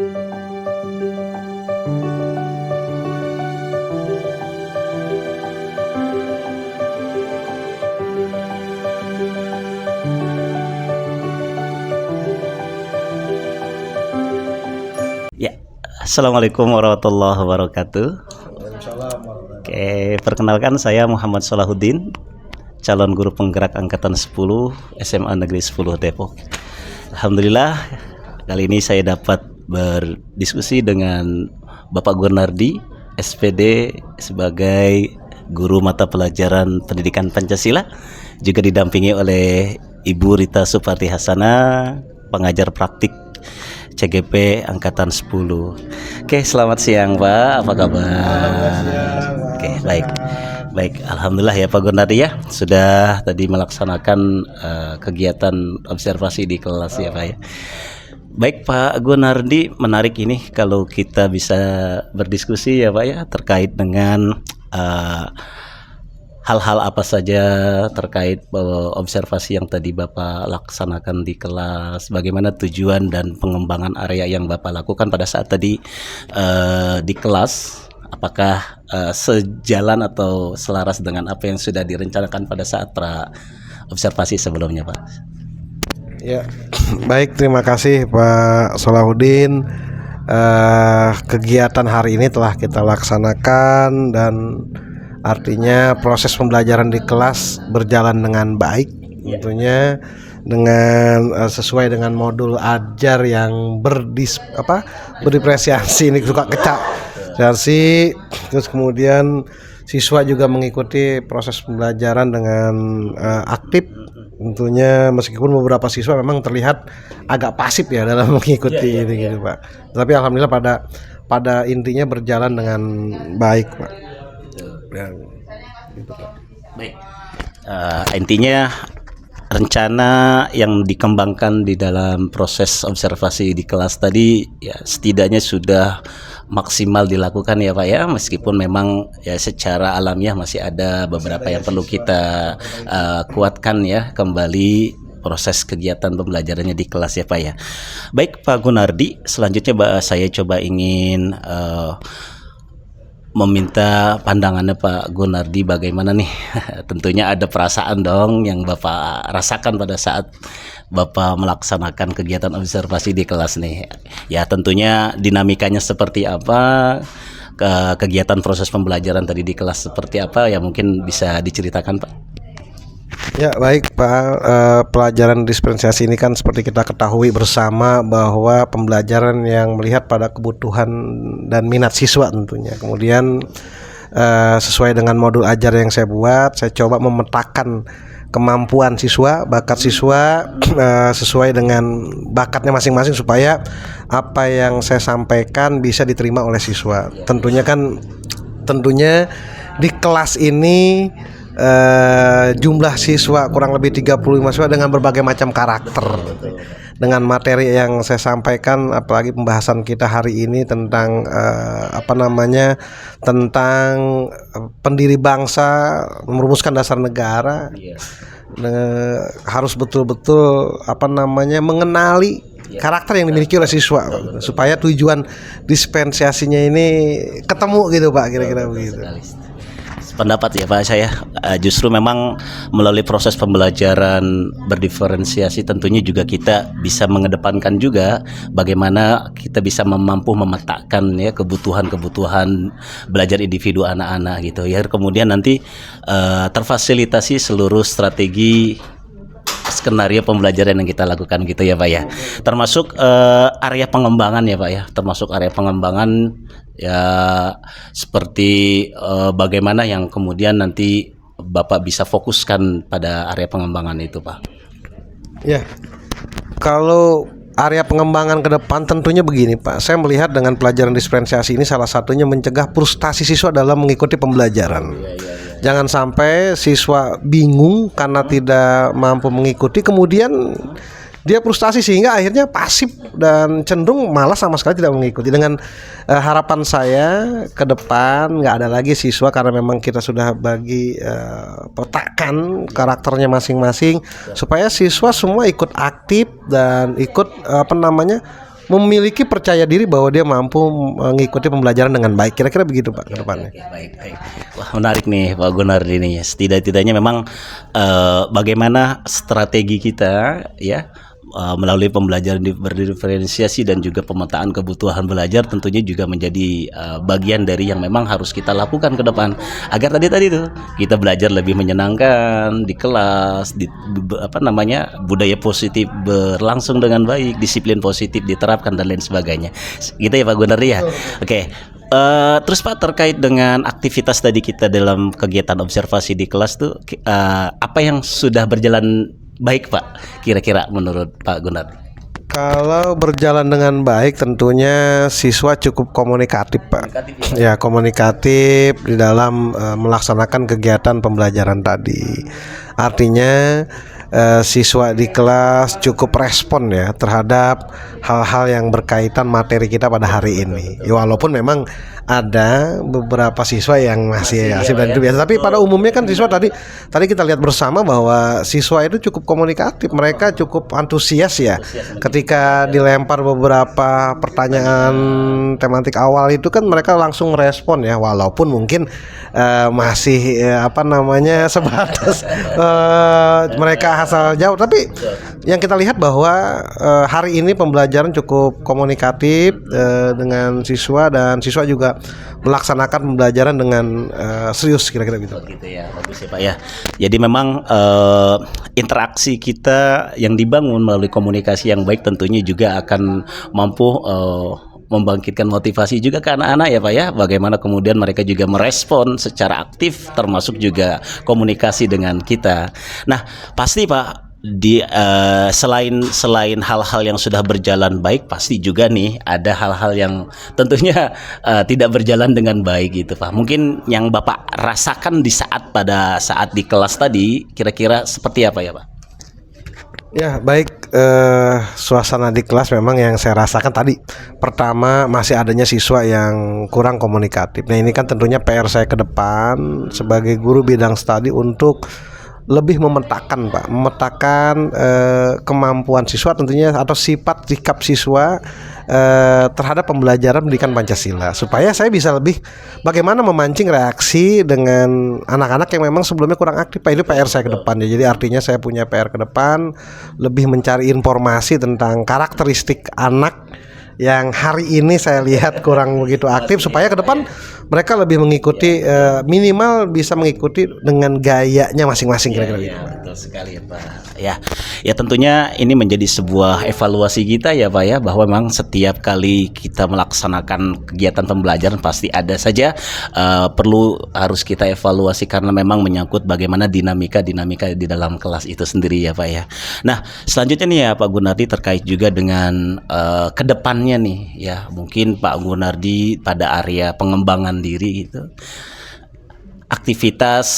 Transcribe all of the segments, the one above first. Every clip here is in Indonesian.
Ya, Assalamualaikum warahmatullahi wabarakatuh. Oke, perkenalkan saya Muhammad Salahuddin, calon guru penggerak angkatan 10 SMA Negeri 10 Depok. Alhamdulillah, kali ini saya dapat berdiskusi dengan Bapak Gunardi, SPD, sebagai guru mata pelajaran pendidikan Pancasila, juga didampingi oleh Ibu Rita Suparti Hasana, pengajar praktik CGP Angkatan 10. Oke, selamat siang Pak, apa kabar? Oke, baik, Alhamdulillah ya Pak Gunardi ya, sudah tadi melaksanakan kegiatan observasi di kelas ya Pak ya. Baik Pak Gunardi, menarik ini kalau kita bisa berdiskusi ya Pak ya, terkait dengan hal-hal apa saja terkait observasi yang tadi Bapak laksanakan di kelas, bagaimana tujuan dan pengembangan area yang Bapak lakukan pada saat tadi di kelas, apakah sejalan atau selaras dengan apa yang sudah direncanakan pada saat pra observasi sebelumnya Pak? Ya, baik, terima kasih Pak Salahuddin. Kegiatan hari ini telah kita laksanakan dan artinya proses pembelajaran di kelas berjalan dengan baik, tentunya dengan sesuai dengan modul ajar yang berdiferensiasi, ini suka kecak versi. Terus kemudian siswa juga mengikuti proses pembelajaran dengan aktif, tentunya meskipun beberapa siswa memang terlihat agak pasif ya dalam mengikuti ini gitu Pak. Tapi alhamdulillah pada intinya berjalan dengan baik Pak. Ya, gitu, Pak. Baik, intinya rencana yang dikembangkan di dalam proses observasi di kelas tadi ya setidaknya sudah maksimal dilakukan ya Pak ya, meskipun memang ya secara alamiah masih ada beberapa yang perlu kita kuatkan ya kembali proses kegiatan pembelajarannya di kelas ya Pak ya. Baik Pak Gunardi, selanjutnya saya coba ingin meminta pandangannya Pak Gunardi bagaimana nih. Tentunya ada perasaan dong yang Bapak rasakan pada saat Bapak melaksanakan kegiatan observasi di kelas nih. Ya tentunya dinamikanya seperti apa, kegiatan proses pembelajaran tadi di kelas seperti apa ya, mungkin bisa diceritakan Pak. Ya baik Pak, pelajaran diferensiasi ini kan seperti kita ketahui bersama bahwa pembelajaran yang melihat pada kebutuhan dan minat siswa tentunya. Kemudian sesuai dengan modul ajar yang saya buat, saya coba memetakan kemampuan siswa, bakat siswa sesuai dengan bakatnya masing-masing supaya apa yang saya sampaikan bisa diterima oleh siswa. Tentunya di kelas ini jumlah siswa kurang lebih 35 siswa dengan berbagai macam karakter. Dengan materi yang saya sampaikan, apalagi pembahasan kita hari ini tentang tentang pendiri bangsa, merumuskan dasar negara, harus betul-betul mengenali karakter yang dimiliki oleh siswa supaya tujuan dispensasinya ini ketemu gitu Pak, kira-kira begitu. Pendapat ya Pak, saya justru memang melalui proses pembelajaran berdiferensiasi tentunya juga kita bisa mengedepankan juga bagaimana kita bisa mampu memetakan ya kebutuhan belajar individu anak-anak gitu ya, kemudian nanti terfasilitasi seluruh strategi skenario pembelajaran yang kita lakukan gitu ya Pak ya, termasuk area pengembangan ya Pak ya, termasuk area pengembangan ya seperti bagaimana yang kemudian nanti Bapak bisa fokuskan pada area pengembangan itu Pak. Ya, kalau area pengembangan ke depan tentunya begini Pak, saya melihat dengan pelajaran diferensiasi ini salah satunya mencegah frustasi siswa dalam mengikuti pembelajaran. Jangan sampai siswa bingung karena tidak mampu mengikuti, kemudian dia frustasi sehingga akhirnya pasif dan cenderung malas sama sekali tidak mengikuti. Dengan harapan saya ke depan nggak ada lagi siswa, karena memang kita sudah bagi petakan karakternya masing-masing supaya siswa semua ikut aktif dan ikut memiliki percaya diri bahwa dia mampu mengikuti pembelajaran dengan baik. Kira-kira begitu Pak ke depannya. Oke, baik. Wah, menarik nih Pak Gunar ini. Setidak-tidaknya memang bagaimana strategi kita ya melalui pembelajaran berdiferensiasi dan juga pemetaan kebutuhan belajar tentunya juga menjadi bagian dari yang memang harus kita lakukan ke depan agar tadi tuh kita belajar lebih menyenangkan di kelas, budaya positif berlangsung dengan baik, disiplin positif diterapkan dan lain sebagainya. Gitu ya Pak Gunar ya. Oke. Terus Pak, terkait dengan aktivitas tadi kita dalam kegiatan observasi di kelas tuh apa yang sudah berjalan baik Pak, kira-kira menurut Pak Gunar? Kalau berjalan dengan baik tentunya siswa cukup komunikatif Pak. Ya, komunikatif di dalam melaksanakan kegiatan pembelajaran tadi. Artinya siswa di kelas cukup respon ya terhadap hal-hal yang berkaitan materi kita pada hari ini. Ya, walaupun memang ada beberapa siswa yang masih asif dan itu biasa, tapi pada umumnya kan siswa tadi kita lihat bersama bahwa siswa itu cukup komunikatif, mereka cukup antusias ya. Ketika dilempar beberapa pertanyaan tematik awal itu kan mereka langsung respon ya, walaupun mungkin masih sebatas mereka asal jauh, tapi yang kita lihat bahwa hari ini pembelajaran cukup komunikatif dengan siswa dan siswa juga melaksanakan pembelajaran dengan serius, kira-kira gitu. Gitu ya, bagus ya Pak ya. Jadi memang interaksi kita yang dibangun melalui komunikasi yang baik tentunya juga akan mampu membangkitkan motivasi juga ke anak-anak ya Pak ya. Bagaimana kemudian mereka juga merespon secara aktif termasuk juga komunikasi dengan kita. Nah, pasti Pak selain hal-hal yang sudah berjalan baik, pasti juga nih ada hal-hal yang tentunya tidak berjalan dengan baik gitu Pak. Mungkin yang Bapak rasakan pada saat di kelas tadi kira-kira seperti apa ya Pak? Ya baik, suasana di kelas memang yang saya rasakan tadi, pertama masih adanya siswa yang kurang komunikatif. Nah ini kan tentunya PR saya ke depan sebagai guru bidang studi untuk lebih memetakan kemampuan siswa tentunya atau sifat sikap siswa terhadap pembelajaran pendidikan Pancasila, supaya saya bisa lebih bagaimana memancing reaksi dengan anak-anak yang memang sebelumnya kurang aktif. Pak, ini PR saya ke depan ya. Jadi artinya saya punya PR ke depan, lebih mencari informasi tentang karakteristik anak yang hari ini saya lihat kurang begitu aktif, supaya ke depan mereka lebih mengikuti, minimal bisa mengikuti dengan gayanya masing-masing, kira-kira gitu. Betul sekali Pak. Ya tentunya ini menjadi sebuah evaluasi kita ya Pak ya, bahwa memang setiap kali kita melaksanakan kegiatan pembelajaran pasti ada saja harus kita evaluasi karena memang menyangkut bagaimana dinamika di dalam kelas itu sendiri ya Pak ya. Nah, selanjutnya nih ya Pak Gunardi, terkait juga dengan kedepannya nih ya, mungkin Pak Gunardi pada area pengembangan diri gitu, aktivitas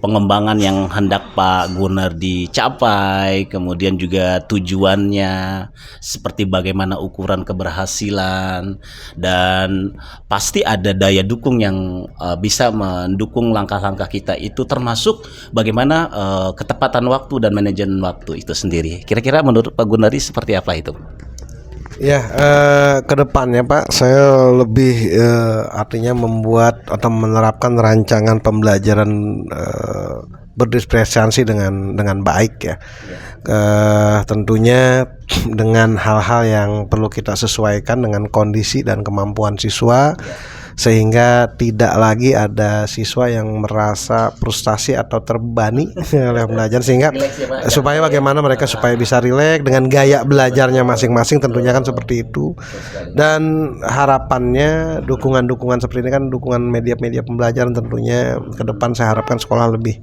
pengembangan yang hendak Pak Gunardi capai, kemudian juga tujuannya seperti bagaimana ukuran keberhasilan, dan pasti ada daya dukung yang bisa mendukung langkah-langkah kita itu, termasuk bagaimana ketepatan waktu dan manajemen waktu itu sendiri. Kira-kira menurut Pak Gunardi seperti apa itu? Ya, ke depannya Pak, saya lebih artinya membuat atau menerapkan rancangan pembelajaran berdiskresi dengan baik ya. Tentunya dengan hal-hal yang perlu kita sesuaikan dengan kondisi dan kemampuan siswa, sehingga tidak lagi ada siswa yang merasa frustasi atau terbebani oleh belajar, sehingga supaya bagaimana mereka supaya bisa rileks dengan gaya belajarnya masing-masing, tentunya kan seperti itu. Dan harapannya dukungan-dukungan seperti ini kan, dukungan media-media pembelajaran, tentunya ke depan saya harapkan sekolah lebih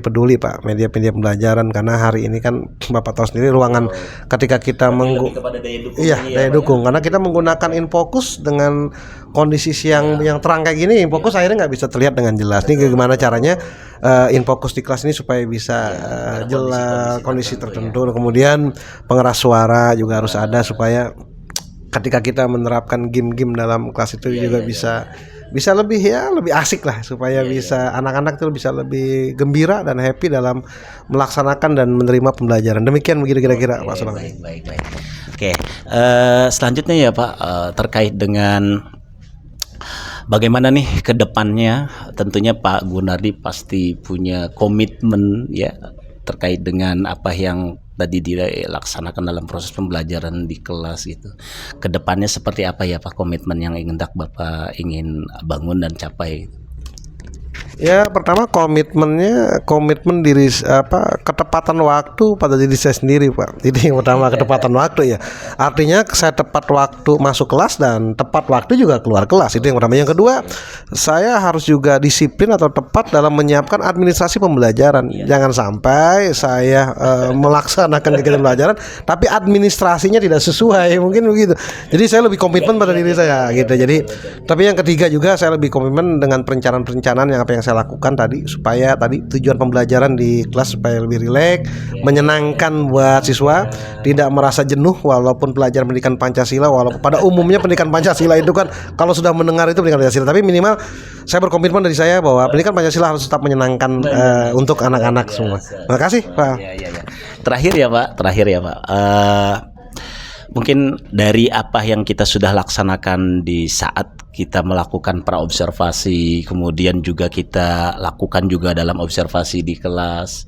peduli Pak media-media pembelajaran, karena hari ini kan Bapak tahu sendiri ruangan ketika kita daya dukung, karena kita menggunakan Infocus dengan kondisi yang terang kayak gini, Infocus akhirnya nggak bisa terlihat dengan jelas. Ini gimana caranya Infocus di kelas ini supaya bisa jelas kondisi tertentu. Kemudian pengeras suara juga harus ada, supaya ketika kita menerapkan game-game dalam kelas itu juga bisa lebih asik lah, supaya bisa anak-anak itu bisa lebih gembira dan happy dalam melaksanakan dan menerima pembelajaran. Demikian begitu kira-kira Pak Sulami. Baik. Oke, selanjutnya ya Pak, terkait dengan bagaimana nih ke depannya. Tentunya Pak Gunardi pasti punya komitmen ya terkait dengan apa yang tadi dilaksanakan dalam proses pembelajaran di kelas gitu. Kedepannya seperti apa ya Pak komitmen yang Bapak ingin bangun dan capai? Ya, pertama komitmen diri ketepatan waktu pada diri saya sendiri, Pak. Jadi yang pertama ketepatan waktu ya. Artinya saya tepat waktu masuk kelas dan tepat waktu juga keluar kelas. Itu yang pertama. Yang kedua, saya harus juga disiplin atau tepat dalam menyiapkan administrasi pembelajaran. Jangan sampai saya melaksanakan kegiatan pembelajaran tapi administrasinya tidak sesuai, mungkin begitu. Jadi saya lebih komitmen pada diri saya gitu. Jadi tapi yang ketiga juga saya lebih komitmen dengan perencanaan-perencanaan yang apa yang saya lakukan tadi, supaya tadi tujuan pembelajaran di kelas supaya lebih rileks, menyenangkan buat siswa, tidak merasa jenuh walaupun pelajaran pendidikan Pancasila. Walaupun pada umumnya pendidikan Pancasila itu kan kalau sudah mendengar itu pendidikan Pancasila, tapi minimal saya berkomitmen dari saya bahwa pendidikan Pancasila harus tetap menyenangkan untuk anak-anak semua. Terima kasih Pak. Ya. Terakhir ya Pak, mungkin dari apa yang kita sudah laksanakan di saat kita melakukan praobservasi, kemudian juga kita lakukan juga dalam observasi di kelas,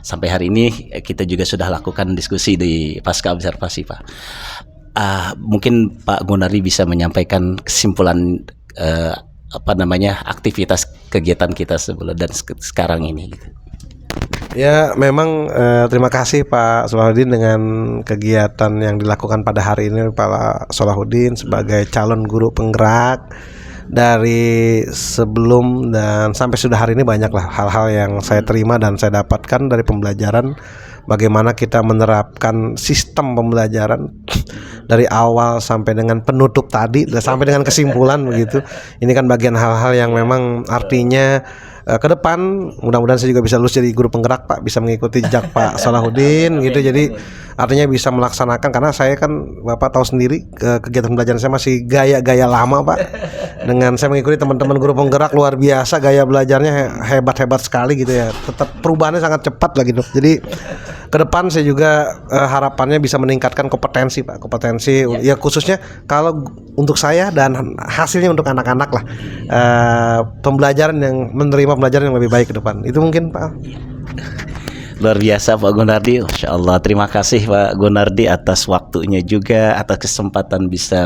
sampai hari ini kita juga sudah lakukan diskusi di pasca observasi Pak. Mungkin Pak Gunardi bisa menyampaikan kesimpulan aktivitas kegiatan kita sebelum dan sekarang ini gitu. Ya, memang terima kasih Pak Salahuddin dengan kegiatan yang dilakukan pada hari ini Pak Salahuddin sebagai calon guru penggerak. Dari sebelum dan sampai sudah hari ini banyaklah hal-hal yang saya terima dan saya dapatkan dari pembelajaran, bagaimana kita menerapkan sistem pembelajaran dari awal sampai dengan penutup tadi sampai dengan kesimpulan begitu. Ini kan bagian hal-hal yang memang artinya ke depan mudah-mudahan saya juga bisa lulus jadi guru penggerak Pak, bisa mengikuti jejak Pak Salahuddin gitu. Jadi artinya bisa melaksanakan, karena saya kan Bapak tahu sendiri kegiatan pembelajaran saya masih gaya-gaya lama Pak. Dengan saya mengikuti teman-teman guru penggerak luar biasa, gaya belajarnya hebat-hebat sekali gitu ya. Tetap perubahannya sangat cepat lah gitu. Jadi ke depan saya juga harapannya bisa meningkatkan kompetensi Pak, kompetensi ya khususnya kalau untuk saya dan hasilnya untuk anak-anak lah, pembelajaran yang menerima pembelajaran yang lebih baik ke depan. Itu mungkin Pak. Luar biasa Pak Gunardi, Masya Allah. Terima kasih Pak Gunardi atas waktunya juga, atas kesempatan bisa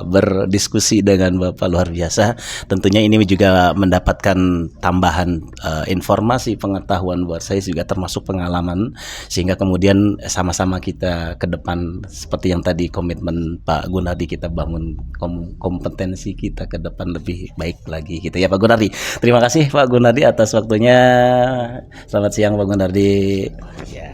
berdiskusi dengan Bapak, luar biasa. Tentunya ini juga mendapatkan tambahan informasi, pengetahuan buat saya juga, termasuk pengalaman, sehingga kemudian sama-sama kita ke depan seperti yang tadi komitmen Pak Gunardi, kita bangun kompetensi kita ke depan lebih baik lagi gitu ya Pak Gunardi. Terima kasih Pak Gunardi atas waktunya. Selamat siang Pak Gunardi. Ya.